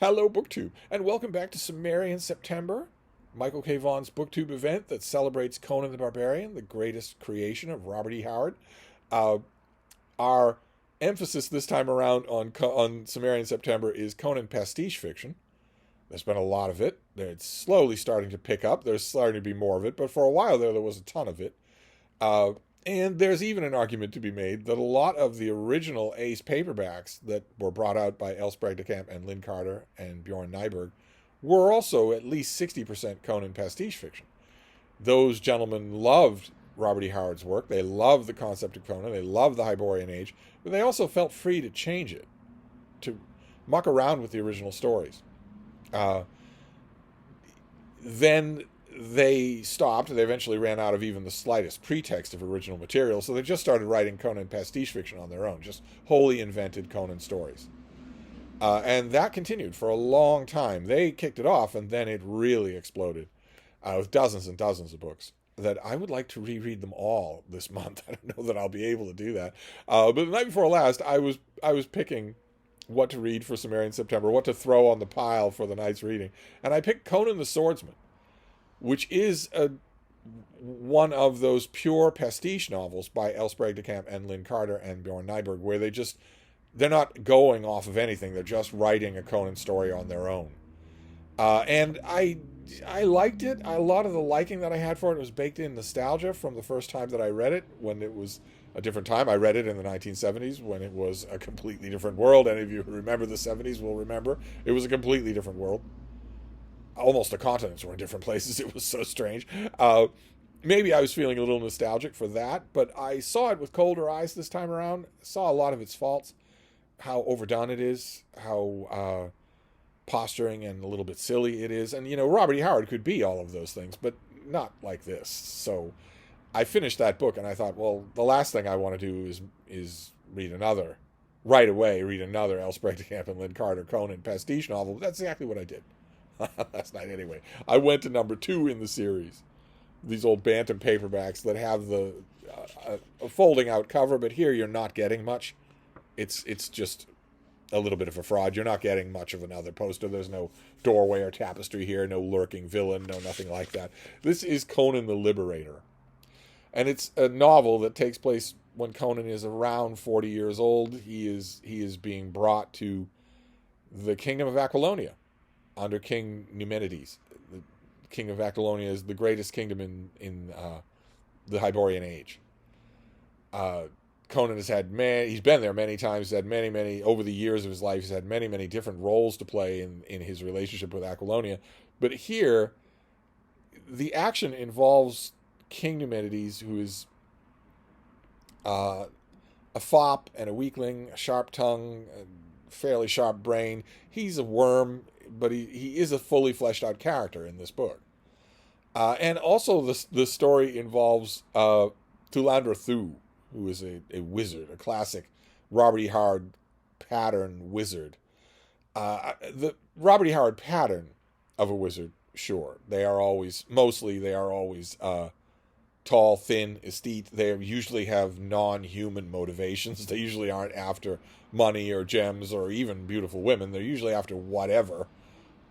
Hello, BookTube, and welcome back to Cimmerian September, Michael K. Vaughan's BookTube event that celebrates Conan the Barbarian, the greatest creation of Robert E. Howard. Uh, our emphasis this time around on Cimmerian September is Conan pastiche fiction. There's been a lot of it. It's slowly starting to pick up. There's starting to be more of it, but for a while there was a ton of it. Uh, and there's even an argument to be made that a lot of the original Ace paperbacks that were brought out by L. Sprague de Camp and Lynn Carter and Bjorn Nyberg were also at least 60% Conan pastiche fiction. Those gentlemen loved Robert E. Howard's work. They loved the concept of Conan. They loved the Hyborian Age. But they also felt free to change it, to muck around with the original stories. Then they stopped. They eventually ran out of even the slightest pretext of original material, so they just started writing Conan pastiche fiction on their own, just wholly invented Conan stories. And that continued for a long time. They kicked it off, and then it really exploded with dozens and dozens of books that I would like to reread them all this month. I don't know that I'll be able to do that. But the night before last, I was picking what to read for Cimmerian September, what to throw on the pile for the night's reading, and I picked Conan the Swordsman, which is one of those pure pastiche novels by L. Sprague de Camp and Lynn Carter and Bjorn Nyberg, where they're not going off of anything. They're just writing a Conan story on their own. And I liked it. A lot of the liking that I had for it was baked in nostalgia from the first time that I read it, when it was a different time. I read it in the 1970s when it was a completely different world. Any of you who remember the 70s will remember it was a completely different world. Almost the continents were in different places. It was so strange. Maybe I was feeling a little nostalgic for that, but I saw it with colder eyes this time around. Saw a lot of its faults, how overdone it is, how posturing and a little bit silly it is. And, Robert E. Howard could be all of those things, but not like this. So I finished that book and I thought, well, the last thing I want to do is read another, right away, read another L. Sprague de Camp and Lynn Carter Conan pastiche novel. That's exactly what I did. Last night anyway. I went to number 2 in the series. These old Bantam paperbacks that have the a folding out cover, but here you're not getting much. It's just a little bit of a fraud. You're not getting much of another poster. There's no doorway or tapestry here, no lurking villain, no nothing like that. This is Conan the Liberator. And it's a novel that takes place when Conan is around 40 years old. He is being brought to the kingdom of Aquilonia under King Numenides. The king of Aquilonia is the greatest kingdom in the Hyborian Age. Conan has he's been there many times. He's had many, over the years of his life, he's had many different roles to play in his relationship with Aquilonia. But here, the action involves King Numenides, who is a fop and a weakling, a sharp tongue, a fairly sharp brain. He's a worm, but he is a fully fleshed out character in this book. And also the story involves Thulandra Thu, who is a wizard, a classic Robert E. Howard pattern wizard. The Robert E. Howard pattern of a wizard, sure. They are always tall, thin, aesthete. They usually have non-human motivations. They usually aren't after money or gems or even beautiful women. They're usually after whatever.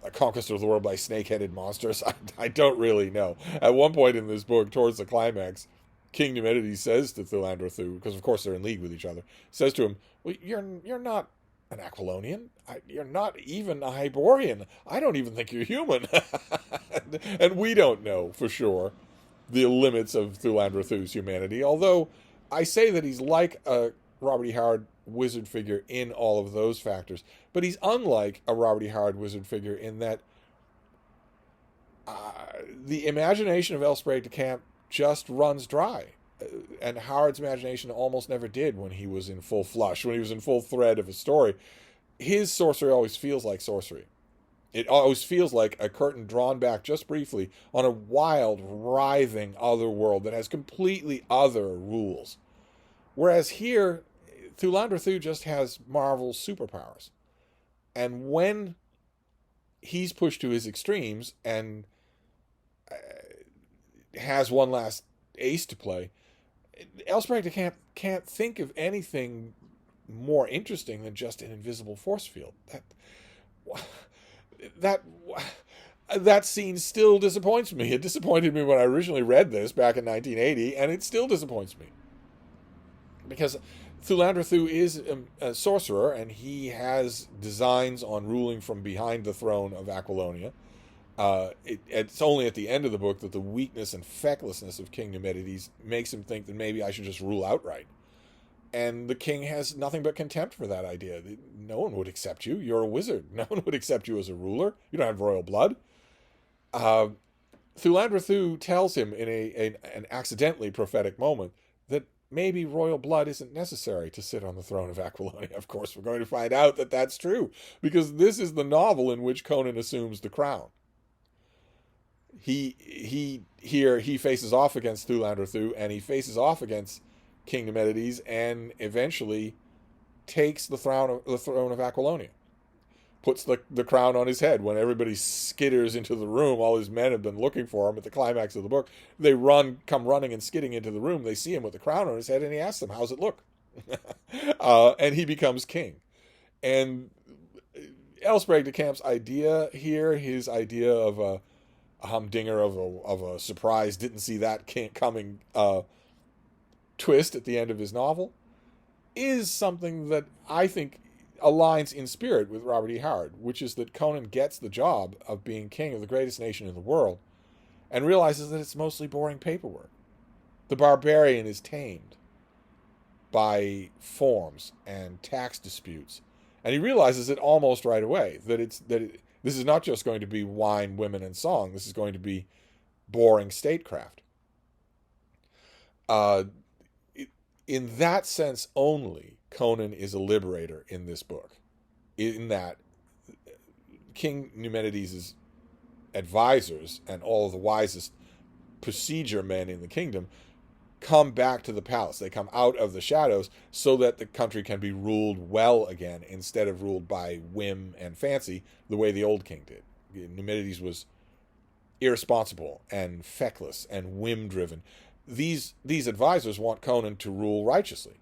A conquest of the world by snake-headed monsters. I don't really know. At one point in this book, towards the climax, King Numenides says to Thulandra Thu, because of course they're in league with each other, says to him, well, you're not an Aquilonian. You're not even a Hyborian. I don't even think you're human. And we don't know for sure the limits of Thulandra Thu's humanity, although I say that he's like a Robert E. Howard wizard figure in all of those factors, but he's unlike a Robert E. Howard wizard figure in that the imagination of L. Sprague de Camp just runs dry, and Howard's imagination almost never did when he was in full flush, when he was in full thread of a story. His sorcery always feels like sorcery. It always feels like a curtain drawn back just briefly on a wild, writhing other world that has completely other rules. Whereas here, Thulandra Thu just has Marvel's superpowers. And when he's pushed to his extremes and has one last ace to play, L. Sprague de Camp can't think of anything more interesting than just an invisible force field. that that scene still disappoints me. It disappointed me when I originally read this back in 1980, and it still disappoints me. Because Thulandra Thu is a sorcerer, and he has designs on ruling from behind the throne of Aquilonia. It's only at the end of the book that the weakness and fecklessness of King Numidides makes him think that maybe I should just rule outright. And the king has nothing but contempt for that idea. No one would accept you. You're a wizard. No one would accept you as a ruler. You don't have royal blood. Thulandra Thu tells him in an accidentally prophetic moment that maybe royal blood isn't necessary to sit on the throne of Aquilonia. Of course, we're going to find out that that's true, because this is the novel in which Conan assumes the crown. He faces off against Thulandra Thu, and he faces off against King Numidides, and eventually takes the throne of Aquilonia. Puts the crown on his head. When everybody skitters into the room, all his men have been looking for him at the climax of the book. They come running and skidding into the room. They see him with the crown on his head, and he asks them, "How's it look?" And he becomes king. And Elsbreg de Camp's idea here, his idea of a humdinger, of a surprise, didn't see that coming twist at the end of his novel, is something that I think aligns in spirit with Robert E. Howard, which is that Conan gets the job of being king of the greatest nation in the world and realizes that it's mostly boring paperwork. The barbarian is tamed by forms and tax disputes, and he realizes it almost right away, that this is not just going to be wine, women, and song. This is going to be boring statecraft. In that sense only, Conan is a liberator in this book, in that King Numidides' advisors and all of the wisest procedure men in the kingdom come back to the palace. They come out of the shadows so that the country can be ruled well again, instead of ruled by whim and fancy the way the old king did. Numidides was irresponsible and feckless and whim-driven. These advisors want Conan to rule righteously.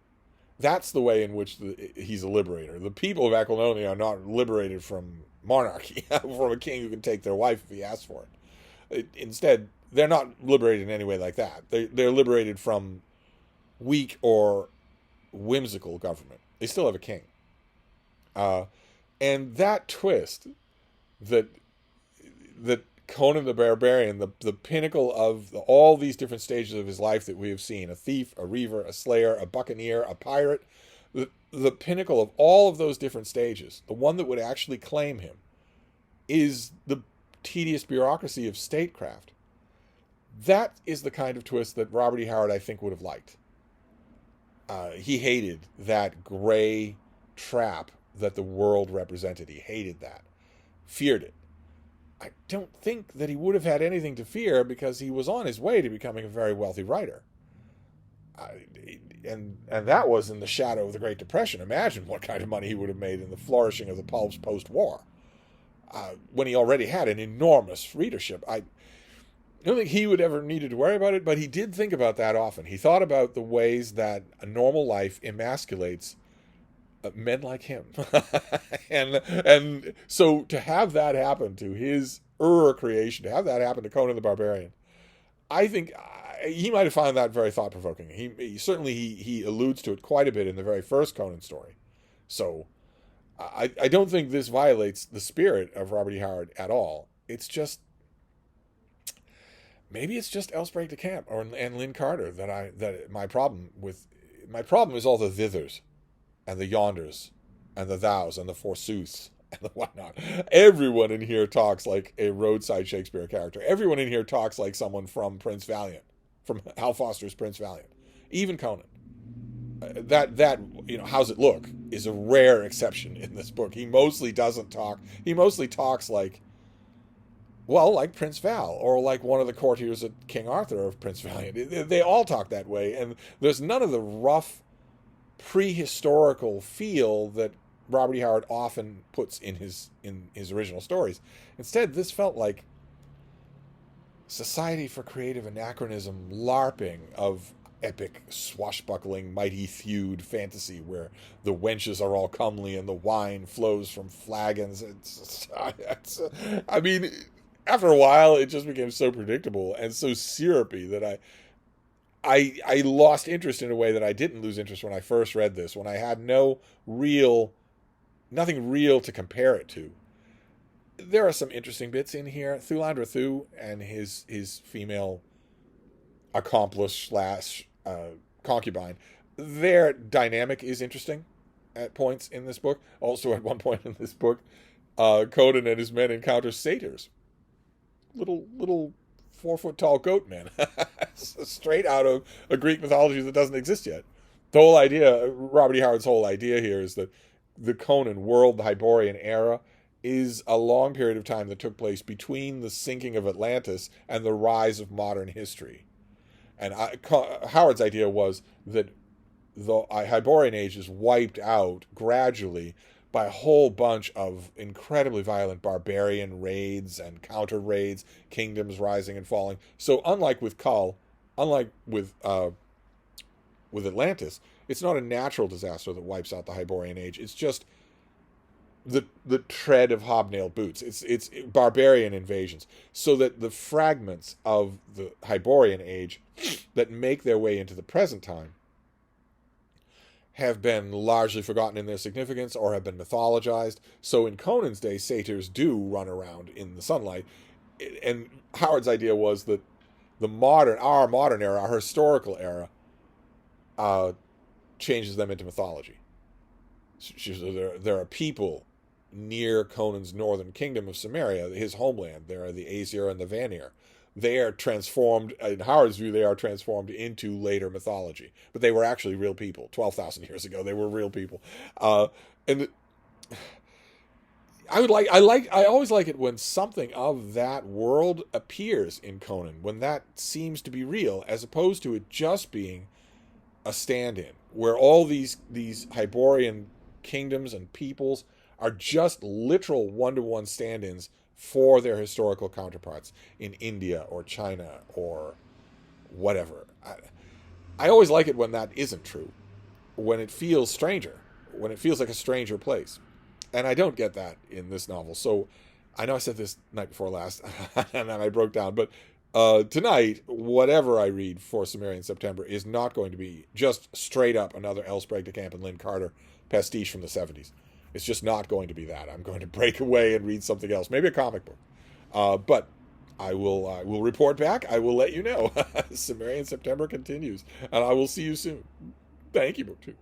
That's the way in which he's a liberator. The people of Aquilonia are not liberated from monarchy, from a king who can take their wife if he asks for it. Instead, they're not liberated in any way like that. They're liberated from weak or whimsical government. They still have a king. And that twist, that Conan the Barbarian, the pinnacle of all these different stages of his life that we have seen, a thief, a reaver, a slayer, a buccaneer, a pirate, the pinnacle of all of those different stages, the one that would actually claim him, is the tedious bureaucracy of statecraft. That is the kind of twist that Robert E. Howard, I think, would have liked. He hated that gray trap that the world represented. He hated that. Feared it. I don't think that he would have had anything to fear, because he was on his way to becoming a very wealthy writer. And that was in the shadow of the Great Depression. Imagine what kind of money he would have made in the flourishing of the pulps post-war, when he already had an enormous readership. I don't think he would ever needed to worry about it, but he did think about that often. He thought about the ways that a normal life emasculates men like him. and so to have that happen to his creation, to have that happen to Conan the Barbarian, I think he might have found that very thought-provoking. He certainly he alludes to it quite a bit in the very first Conan story. So I don't think this violates the spirit of Robert E. Howard at all. It's just, maybe it's just Elsbreg de Camp and Lynn Carter that my problem is all the thithers and the yonders and the thous and the forsooths and the whatnot. Everyone in here talks like a roadside Shakespeare character. Everyone in here talks like someone from Prince Valiant, from Hal Foster's Prince Valiant. Even Conan. That how's it look, is a rare exception in this book. He mostly doesn't talk. He mostly talks like Prince Val, or like one of the courtiers at King Arthur of Prince Valiant. They all talk that way, and there's none of the rough prehistorical feel that Robert E. Howard often puts in his original stories. Instead, this felt like Society for Creative Anachronism LARPing of epic, swashbuckling, mighty-thewed fantasy where the wenches are all comely and the wine flows from flagons. I mean, after a while, it just became so predictable and so syrupy that I lost interest in a way that I didn't lose interest when I first read this, when I had nothing real to compare it to. There are some interesting bits in here. Thulandra Thu and his female accomplice / concubine, their dynamic is interesting at points in this book. Also, at one point in this book, Conan and his men encounter satyrs, little 4-foot tall goat men, straight out of a Greek mythology that doesn't exist yet. The whole idea, Robert E. Howard's whole idea here, is that the Conan world, the Hyborian era, is a long period of time that took place between the sinking of Atlantis and the rise of modern history. And Howard's idea was that the Hyborian age is wiped out gradually by a whole bunch of incredibly violent barbarian raids and counter raids, kingdoms rising and falling. So unlike with Kull, unlike with Atlantis, it's not a natural disaster that wipes out the Hyborian age. It's just the tread of hobnailed boots. It's barbarian invasions, so that the fragments of the Hyborian age that make their way into the present time have been largely forgotten in their significance or have been mythologized. So in Conan's day, satyrs do run around in the sunlight, and Howard's idea was that our modern era, our historical era, changes them into mythology. So there are people near Conan's northern kingdom of Cimmeria, his homeland. There are the Aesir and the Vanir. They are transformed, in Howard's view, they are transformed into later mythology. But they were actually real people. 12,000 years ago, they were real people. And I always like it when something of that world appears in Conan, when that seems to be real, as opposed to it just being a stand-in, where all these Hyborian kingdoms and peoples are just literal one-to-one stand-ins for their historical counterparts in India or China or whatever. I always like it when that isn't true, when it feels stranger, when it feels like a stranger place. And I don't get that in this novel. So I know I said this night before last, and then I broke down, but tonight, whatever I read for Cimmerian September is not going to be just straight up another Elsbreg de Camp and Lynn Carter pastiche from the 70s. It's just not going to be that. I'm going to break away and read something else, maybe a comic book. But I will report back. I will let you know. Cimmerian September continues, and I will see you soon. Thank you, BookTube.